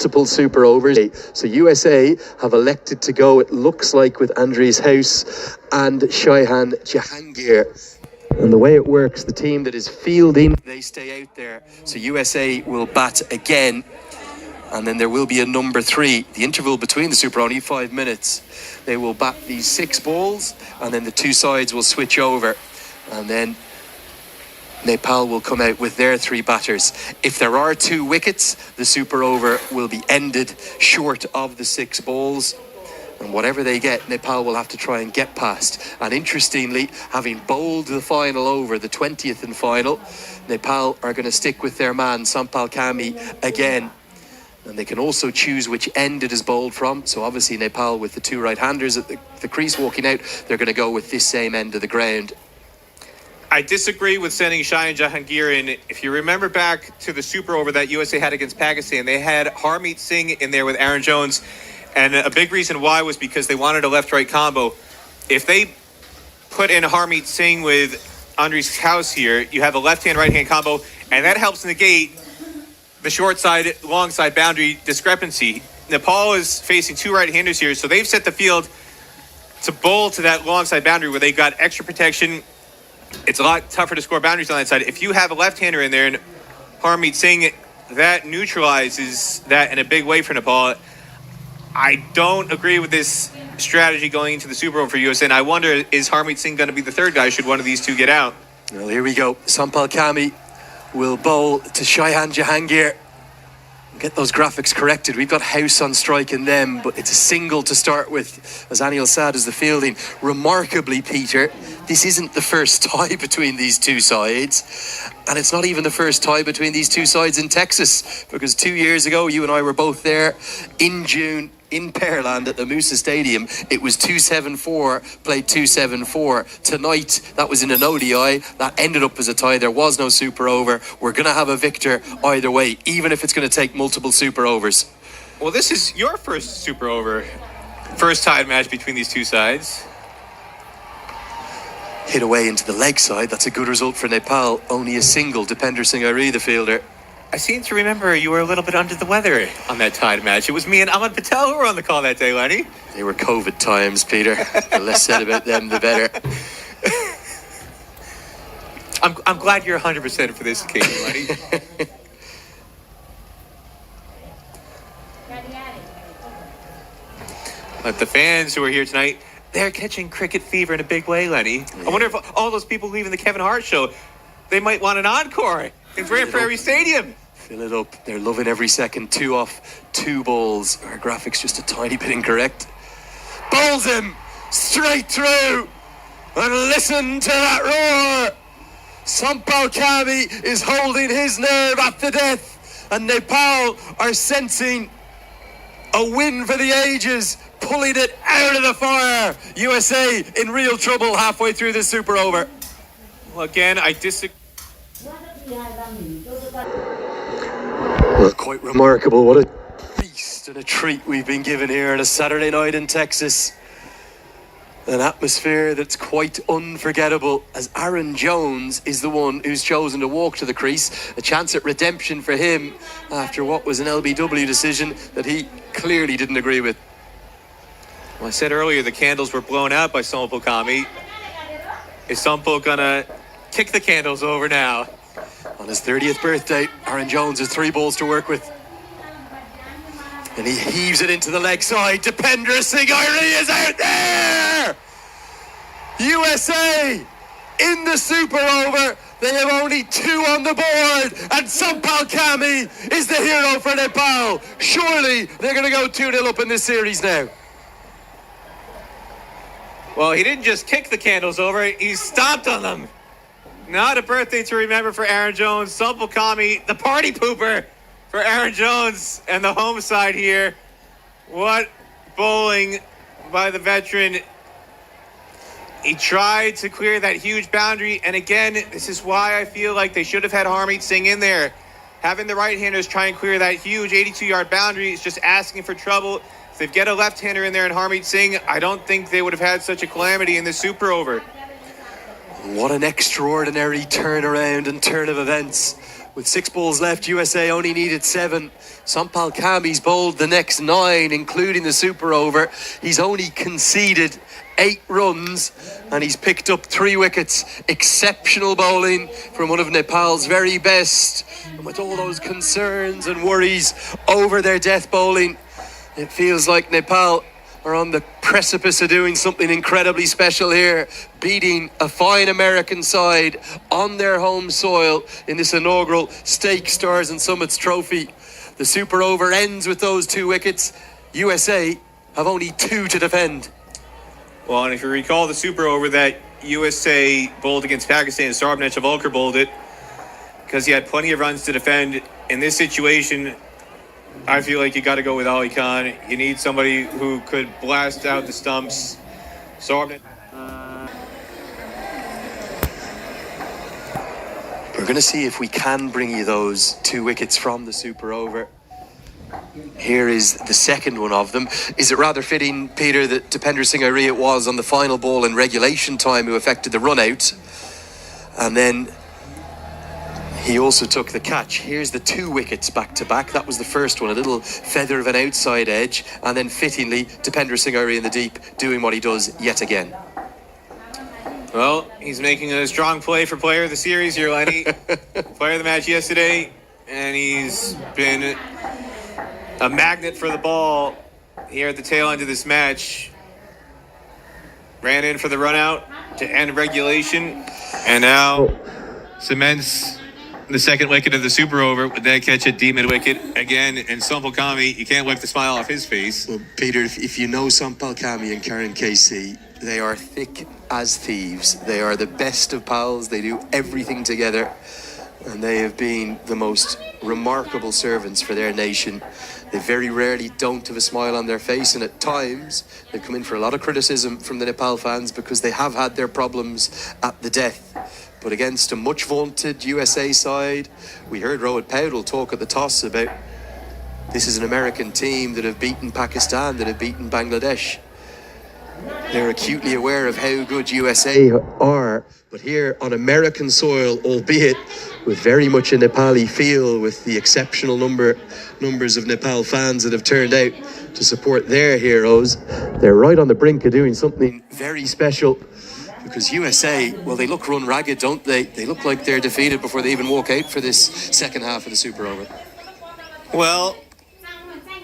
multiple super overs. So USA have elected to go, it looks like, with Andres House and Shaihan Jahangir. And the way it works, the team that is fielding, they stay out there. So USA will bat again. And then there will be a number 3. The interval between the super, only 5 minutes. They will bat these 6 balls, and then the 2 sides will switch over. And then Nepal will come out with their 3 batters. If there are 2 wickets, the super over will be ended short of the 6 balls. And whatever they get, Nepal will have to try and get past. And interestingly, having bowled the final over, the 20th and final, Nepal are going to stick with their man, Sompal again. And they can also choose which end it is bowled from. So obviously Nepal, with the 2 right-handers at the crease walking out, they're going to go with this same end of the ground. I disagree with sending Shaihan Jahangir in. If you remember back to the super over that USA had against Pakistan, they had Harmeet Singh in there with Aaron Jones. And a big reason why was because they wanted a left-right combo. If they put in Harmeet Singh with Andres House here, you have a left-hand, right-hand combo, and that helps negate the short side, long side boundary discrepancy. Nepal is facing 2 right-handers here, so they've set the field to bowl to that long side boundary where they got extra protection. It's a lot tougher to score boundaries on that side. If you have a left-hander in there and Harmeet Singh, that neutralizes that in a big way for Nepal. I don't agree with this strategy going into the Super Bowl for USA, and I wonder, is Harmeet Singh going to be the 3rd guy should one of these 2 get out? Well, here we go. Sompal will bowl to Shaihan Jahangir. Get those graphics corrected. We've got House on strike in them, but it's a single to start with, as Anil Sad is the fielding. Remarkably, Peter, this isn't the first tie between these 2 sides, and it's not even the first tie between these 2 sides in Texas, because 2 years ago, you and I were both there in June in Pearland at the Musa Stadium. It was 2-7-4, played 2-7-4. Tonight, that was in an ODI. That ended up as a tie. There was no super over. We're going to have a victor either way, even if it's going to take multiple super overs. Well, this is your first super over. First tied match between these 2 sides. Hit away into the leg side. That's a good result for Nepal. Only a single. Dipender Singh Ari, the fielder. I seem to remember you were a little bit under the weather on that tied match. It was me and Ahmed Patel who were on the call that day, Lenny. They were COVID times, Peter. The less said about them, the better. I'm glad you're 100% for this occasion, Lenny. But the fans who are here tonight, they're catching cricket fever in a big way, Lenny. Yeah. I wonder if all those people leaving the Kevin Hart show, they might want an encore in Grand Prairie Stadium. Fill it up. They're loving every second. 2 off, 2 balls. Our graphics just a tiny bit incorrect. Bowls him straight through. And listen to that roar. Sompal is holding his nerve at the death. And Nepal are sensing a win for the ages, pulling it out of the fire. USA in real trouble halfway through this super over. Well, again, I disagree. Well, quite remarkable. What a feast and a treat we've been given here on a Saturday night in Texas. An atmosphere that's quite unforgettable, as Aaron Jones is the one who's chosen to walk to the crease. A chance at redemption for him after what was an LBW decision that he clearly didn't agree with. Well, I said earlier the candles were blown out by Sompal. Is Sompal gonna kick the candles over now? On his 30th birthday, Aaron Jones has 3 balls to work with. And he heaves it into the leg side. Dipender Singh is out there! USA in the super over. They have only 2 on the board. And Sompal is the hero for Nepal. Surely they're going to go 2-0 up in this series now. Well, he didn't just kick the candles over. He stomped on them. Not a birthday to remember for Aaron Jones. Sompal, the party pooper for Aaron Jones and the home side here. What bowling by the veteran. He tried to clear that huge boundary. And again, this is why I feel like they should have had Harmeet Singh in there. Having the right-handers try and clear that huge 82-yard boundary is just asking for trouble. If they get a left-hander in there and Harmeet Singh, I don't think they would have had such a calamity in this super over. What an extraordinary turnaround and turn of events With 6 balls left, USA only needed 7. Sompal Kami's bowled the next 9, including the super over. He's only conceded 8 runs and he's picked up 3 wickets. Exceptional bowling from one of Nepal's very best. And with all those concerns and worries over their death bowling, it feels like Nepal are on the precipice of doing something incredibly special here, beating a fine American side on their home soil in this inaugural Stake Stars and Summits trophy. The super over ends with those 2 wickets. USA have only 2 to defend. Well, and if you recall the super over that USA bowled against Pakistan, Sompal bowled it because he had plenty of runs to defend. In this situation, I feel like you got to go with Ali Khan. You need somebody who could blast out the stumps. We're going to see if we can bring you those 2 wickets from the super over. Here is the second one of them. Is it rather fitting, Peter, that Dipender Singh Airi it was on the final ball in regulation time who affected the run out? And then he also took the catch. Here's the 2 wickets back to back. That was the first one, a little feather of an outside edge. And then fittingly, Dipender Singh Airi in the deep, doing what he does yet again. Well, he's making a strong play for player of the series here, Lenny. Player of the match yesterday. And he's been a magnet for the ball here at the tail end of this match. Ran in for the run out to end regulation. And now cements the second wicket of the super over with that catch at deep mid wicket again. And Sompal Kami, you can't wipe the smile off his face. Well, Peter, if you know Sompal Kami and Karen Casey, they are thick as thieves. They are the best of pals. They do everything together. And they have been the most remarkable servants for their nation. They very rarely don't have a smile on their face, and at times they've come in for a lot of criticism from the Nepal fans because they have had their problems at the death. But against a much vaunted USA side, we heard Rohit Paudel talk at the toss about this is an American team that have beaten Pakistan, that have beaten Bangladesh. They're acutely aware of how good USA are, but here on American soil, albeit with very much a Nepali feel, with the exceptional numbers of Nepal fans that have turned out to support their heroes, they're right on the brink of doing something very special. Because USA, well, they look run ragged, don't they? They look like they're defeated before they even walk out for this second half of the super over. Well,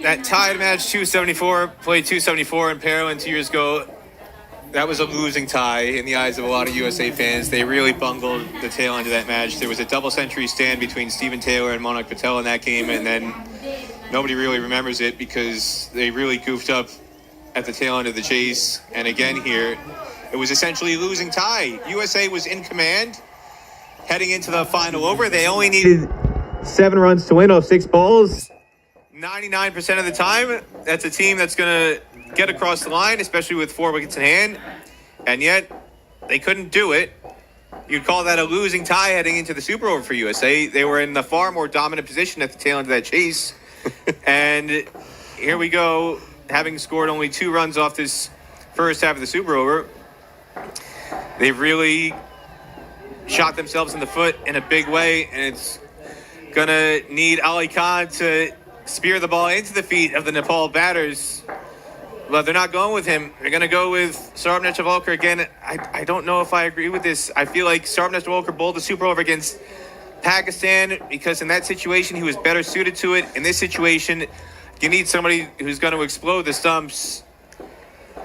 that tied match 274, played 274 in Paralympics 2 years ago. That was a losing tie in the eyes of a lot of USA fans. They really bungled the tail end of that match. There was a double century stand between Stephen Taylor and Monak Patel in that game, and then nobody really remembers it because they really goofed up at the tail end of the chase. And again here, it was essentially a losing tie. USA was in command heading into the final over. They only needed 7 runs to win off 6 balls. 99% of the time, that's a team that's going to get across the line, especially with 4 wickets in hand. And yet, they couldn't do it. You'd call that a losing tie heading into the Super Over for USA. They were in the far more dominant position at the tail end of that chase. And here we go, having scored only 2 runs off this first half of the Super Over. They've really shot themselves in the foot in a big way, and it's going to need Ali Khan to spear the ball into the feet of the Nepal batters. But they're not going with him. They're going to go with Sarabnesh Avolkar again. I don't know if I agree with this. I feel like Sarabnesh Avolkar bowled the super over against Pakistan because in that situation he was better suited to it. In this situation, you need somebody who's going to explode the stumps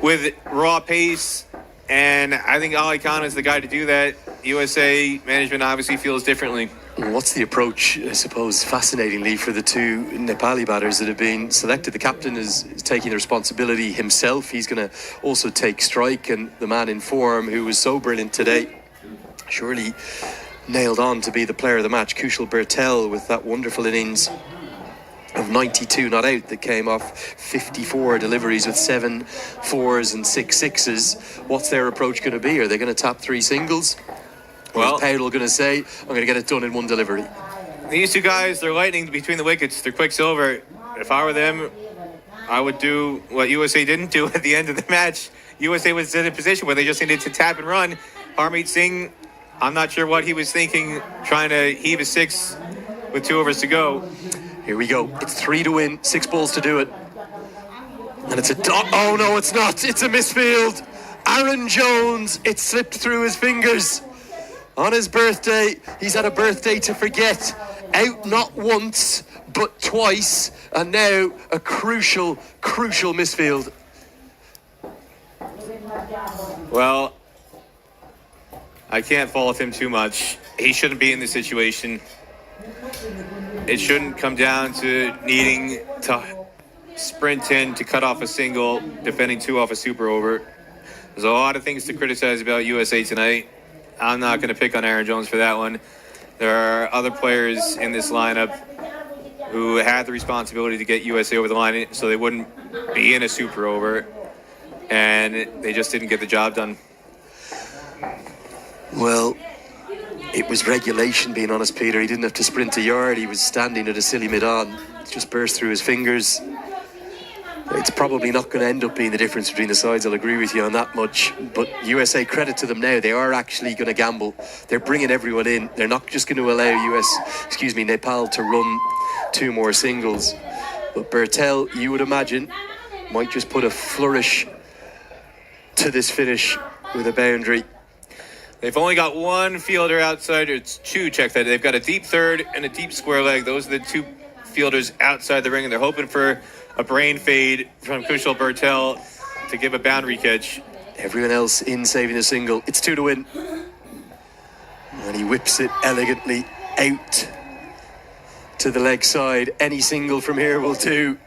with raw pace. And I think Ali Khan is the guy to do that. USA management obviously feels differently. What's the approach, I suppose, fascinatingly, for the 2 Nepali batters that have been selected? The captain is taking the responsibility himself. He's going to also take strike, and the man in form who was so brilliant today, surely nailed on to be the player of the match, Kushal Bertel, with that wonderful innings of 92 not out that came off 54 deliveries with 7 4s and 6 6s. What's their approach going to be? Are they going to tap 3 singles? Well, Paudel going to say, I'm going to get it done in 1 delivery? These 2 guys, they're lightning between the wickets. They're quicksilver. If I were them, I would do what USA didn't do at the end of the match. USA was in a position where they just needed to tap and run. Harmeet Singh, I'm not sure what he was thinking, trying to heave a 6 with 2 overs to go. Here we go. It's 3 to win, 6 balls to do it. And it's a oh no, it's not. It's a misfield. Aaron Jones, it slipped through his fingers. On his birthday, he's had a birthday to forget. Out not once, but twice. And now a crucial misfield. Well, I can't fault him too much. He shouldn't be in this situation. It shouldn't come down to needing to sprint in to cut off a single, defending 2 off a super over. There's a lot of things to criticize about USA tonight. I'm not going to pick on Aaron Jones for that one. There are other players in this lineup who had the responsibility to get USA over the line so they wouldn't be in a super over, and they just didn't get the job done. Well, it was regulation, being honest, Peter. He didn't have to sprint a yard. He was standing at a silly mid-on. It just burst through his fingers. It's probably not going to end up being the difference between the sides. I'll agree with you on that much. But USA, credit to them now. They are actually going to gamble. They're bringing everyone in. They're not just going to allow Nepal to run 2 more singles. But Bertel, you would imagine, might just put a flourish to this finish with a boundary. They've only got 1 fielder outside. It's 2, check that. They've got a deep third and a deep square leg. Those are the 2 fielders outside the ring, and they're hoping for a brain fade from Kushal Bertel to give a boundary catch. Everyone else in saving a single. It's 2 to win. And he whips it elegantly out to the leg side. Any single from here will do.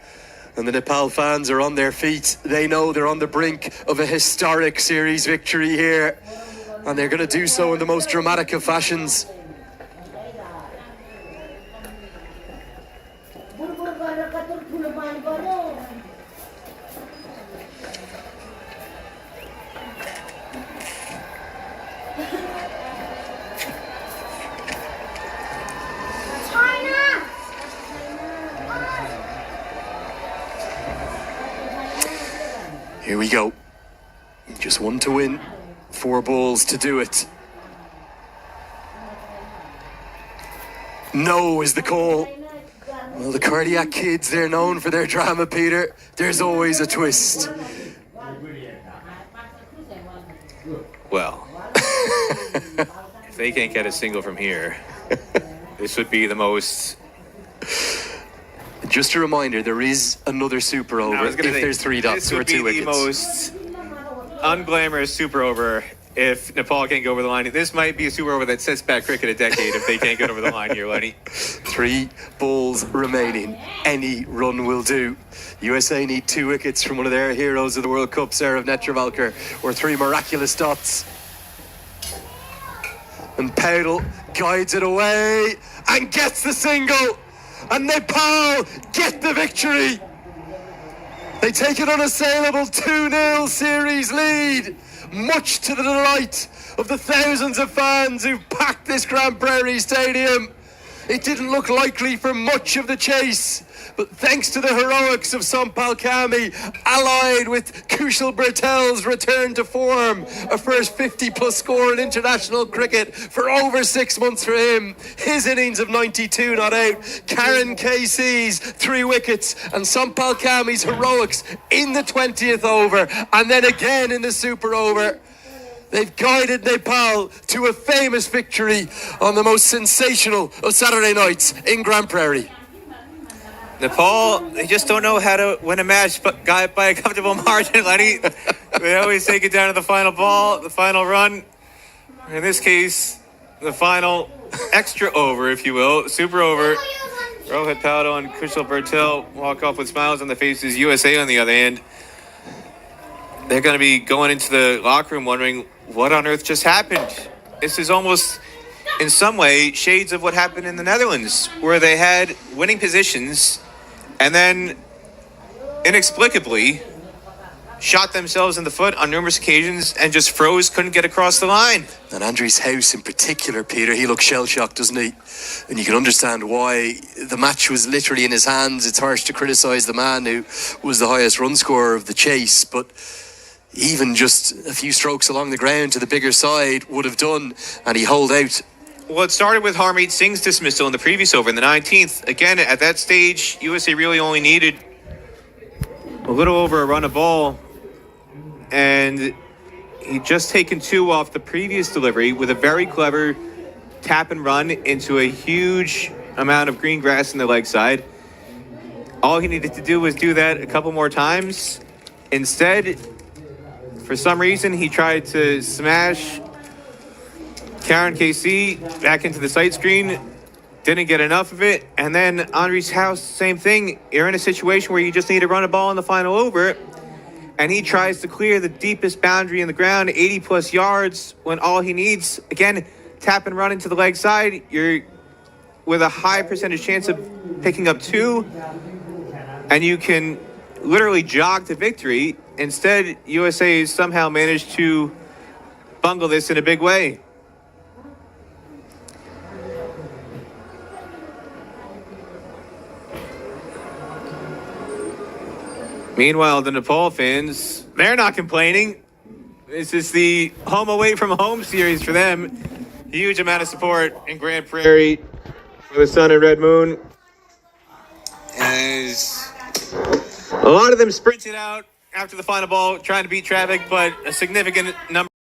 And the Nepal fans are on their feet. They know they're on the brink of a historic series victory here. And they're going to do so in the most dramatic of fashions. Here we go. Just 1 to win, 4 balls to do it. No is the call. Well, the Cardiac Kids, they're known for their drama, Peter. There's always a twist. Well, if they can't get a single from here, this would be the most... Just a reminder, there is another super over if there's 3 dots or 2 wickets. This would be the most unglamorous super over if Nepal can't go over the line. This might be a super over that sets back cricket a decade if they can't get over the line here, Lenny. 3 balls remaining. Any run will do. USA need 2 wickets from one of their heroes of the World Cup, Sarah Netravalkar, or 3 miraculous dots. And Powdell guides it away and gets the single. And Nepal get the victory. They take an unassailable 2-0 series lead, much to the delight of the thousands of fans who packed this Grand Prairie Stadium. It didn't look likely for much of the chase, but thanks to the heroics of Sompal, allied with Kushal Bertel's return to form, a first 50-plus score in international cricket for over 6 months for him, his innings of 92 not out, Karen KC's 3 wickets, and Sompal heroics in the 20th over, and then again in the super over. They've guided Nepal to a famous victory on the most sensational of Saturday nights in Grand Prairie. Nepal, they just don't know how to win a match by a comfortable margin, Lenny. They always take it down to the final ball, the final run. In this case, the final extra over, if you will, super over. Rohit Powdell and Kushal Bertel walk off with smiles on their faces. USA, on the other hand, they're going to be going into the locker room wondering what on earth just happened. This is almost, in some way, shades of what happened in the Netherlands, where they had winning positions and then inexplicably shot themselves in the foot on numerous occasions and just froze, couldn't get across the line. And Andries House in particular, Peter, he looks shell-shocked, doesn't he? And you can understand why. The match was literally in his hands. It's harsh to criticise the man who was the highest run scorer of the chase, but even just a few strokes along the ground to the bigger side would have done, and he holed out Well, it started with Harmeet Singh's dismissal in the previous over in the 19th. Again, at that stage, USA really only needed a little over a run of ball, and he'd just taken 2 off the previous delivery with a very clever tap and run into a huge amount of green grass in the leg side. All he needed to do was do that a couple more times. Instead, for some reason, he tried to smash Karen KC back into the sight screen. Didn't get enough of it. And then Andries House, same thing. You're in a situation where you just need to run a ball in the final over, and he tries to clear the deepest boundary in the ground, 80 plus yards, when all he needs, again, tap and run into the leg side. You're with a high percentage chance of picking up 2, and you can literally jog to victory. Instead, USA somehow managed to bungle this in a big way. Meanwhile, the Nepal fans, they're not complaining. This is the home away from home series for them. Huge amount of support in Grand Prairie for the Sun and Red Moon. As a lot of them sprinted out after the final ball, trying to beat traffic, but a significant number